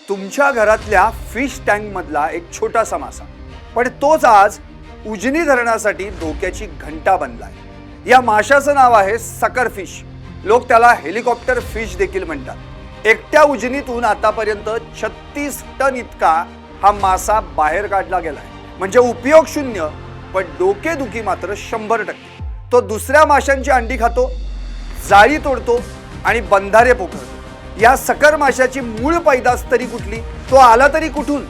तुमच्या घरातल्या fish tank मधला एक छोटासा मासा, पण तोच आज उजनी धरणासाठी धोक्याची घंटा बनलाय। या माशाचं नाव आहे सकर फिश। लोक त्याला हेलिकॉप्टर फिश देखील म्हणतात। एकट्या उजनीतून आतापर्यंत 36 टन इतका हा मासा बाहेर काढला गेलाय। म्हणजे उपयोग शून्य, पण डोकेदुखी मात्र 100%। तो दुसऱ्या माशांची अंडी खातो, जाळी तोडतो आणि बंधारे पोखरतो। या सकर माशाची मूळ पैदास तरी कुठली, तो आला तरी कुठून,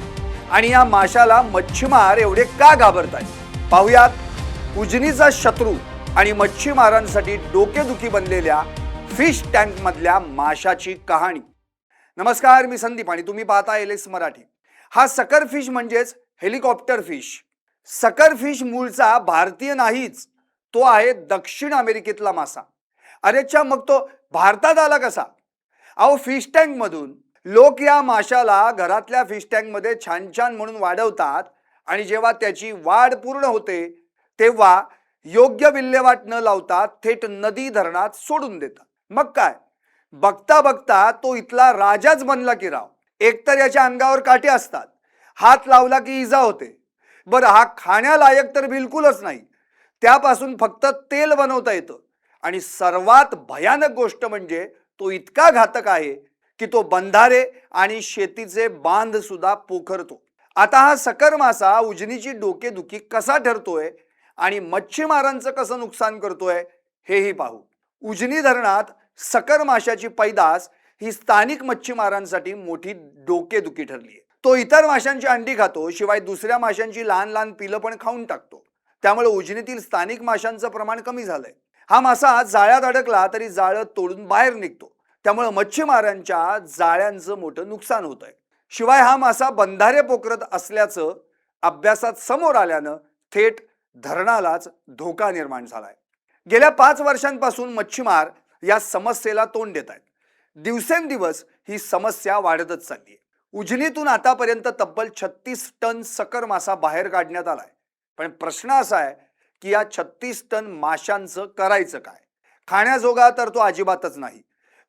आणि या माशाला मच्छीमार एवढे का घाबरतात? पाहुयात उजनीचा शत्रू आणि मच्छीमारांसाठी डोकेदुखी बनलेल्या फिश टँक मधल्या माशाची कहाणी। नमस्कार, मी संदीप आणि तुम्ही पाहता एलएस मराठी। हा सकर फिश म्हणजेच हेलिकॉप्टर फिश। सकर फिश मूळचा भारतीय नाहीच, तो आहे दक्षिण अमेरिकेतला मासा। अरेच्या, मग तो भारतात आला कसा? अहो, फिश टँक मधून लोक या माशाला घरातल्या फिश टँक मध्ये छान छान म्हणून वाढवतात आणि जेव्हा त्याची वाढ पूर्ण होते तेव्हा योग्य विल्हेवाट न लावता थेट नदी धरणात सोडून देतात। मग काय, बघता बघता तो इथला राजाच बनला की राव। एकतर याच्या अंगावर काटे असतात, हात लावला की इजा होते। बरं, हा खाण्यालायक तर बिलकुलच नाही। त्यापासून फक्त तेल बनवता येतं आणि सर्वात भयानक गोष्ट म्हणजे तो इतका घातक आहे की तो बंधारे आणि शेतीचे बांध सुद्धा पोखरतो। आता हा सकर मासा उजनीची डोकेदुखी कसा ठरतोय आणि मच्छीमारांचं कसं नुकसान करतोय हेही पाहू। उजनी धरणात सकर माशाची पैदास ही स्थानिक मच्छीमारांसाठी मोठी डोकेदुखी ठरली आहे। तो इतर माशांची अंडी खातो, शिवाय दुसऱ्या माशांची लहान लहान पिलं पण खाऊन टाकतो। त्यामुळे उजनीतील स्थानिक माशांचं प्रमाण कमी झालंय। हा मासा जाळ्यात अडकला तरी जाळं तोडून बाहेर निघतो, त्यामुळे मच्छीमारांच्या जाळ्यांचं मोठं नुकसान होतंय। शिवाय हा मासा बंधारे पोखरत असल्याचं अभ्यासात समोर आल्यानं थेट धरणालाच धोका निर्माण झालाय। गेल्या 5 वर्षांपासून मच्छीमार या समस्येला तोंड देत आहेत। दिवसेंदिवस ही समस्या वाढतच चालली आहे। उजनीतून आतापर्यंत तब्बल 36 टन सकर मासा बाहेर काढण्यात आलाय। पण प्रश्न असा आहे की या 36 टन माशांचं करायचं काय? खाण्याजोगा तर तो अजिबातच नाही।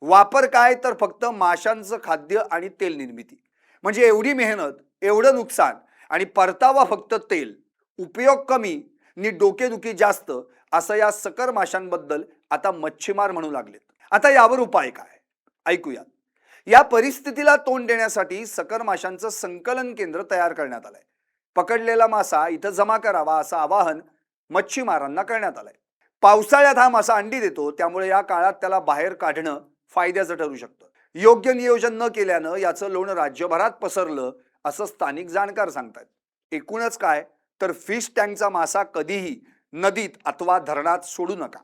वापर काय तर फक्त माशांचं खाद्य आणि तेल निर्मिती। म्हणजे एवढी मेहनत, एवढं नुकसान आणि परतावा फक्त तेल, उपयोग कमी नि डोकेदुखी जास्त, असं या सकर माशांबद्दल आता मच्छीमार म्हणू लागलेत। आता यावर उपाय काय, ऐकूयात। या परिस्थितीला तोंड देण्यासाठी सकर माशांचं संकलन केंद्र तयार करण्यात आलंय। पकडलेला मासा इथं जमा करावा असं आवाहन मच्छीमारांना करण्यात आलंय। पावसाळ्यात हा मासा अंडी देतो, त्यामुळे या काळात त्याला बाहेर काढणं फायद्याचं ठरू शकतं। योग्य नियोजन न केल्यानं याचं लोण राज्यभरात पसरलं असं स्थानिक जाणकार सांगतात। एकूणच काय तर फिश टँकचा मासा कधीही नदीत अथवा धरणात सोडू नका,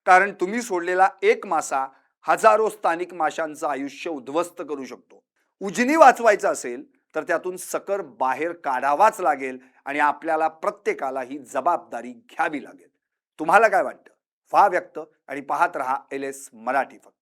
कारण तुम्ही सोडलेला एक मासा हजारो स्थानिक माशांचं आयुष्य उद्ध्वस्त करू शकतो। उजनी वाचवायचं असेल तर त्यातून सकर बाहेर काढावाच लागेल आणि आपल्याला प्रत्येकाला ही जबाबदारी घ्यावी लागेल। तुम्हाला काय वाटतं? व्हा व्यक्त आणि पाहत रहा एलएस मराठी फक्त।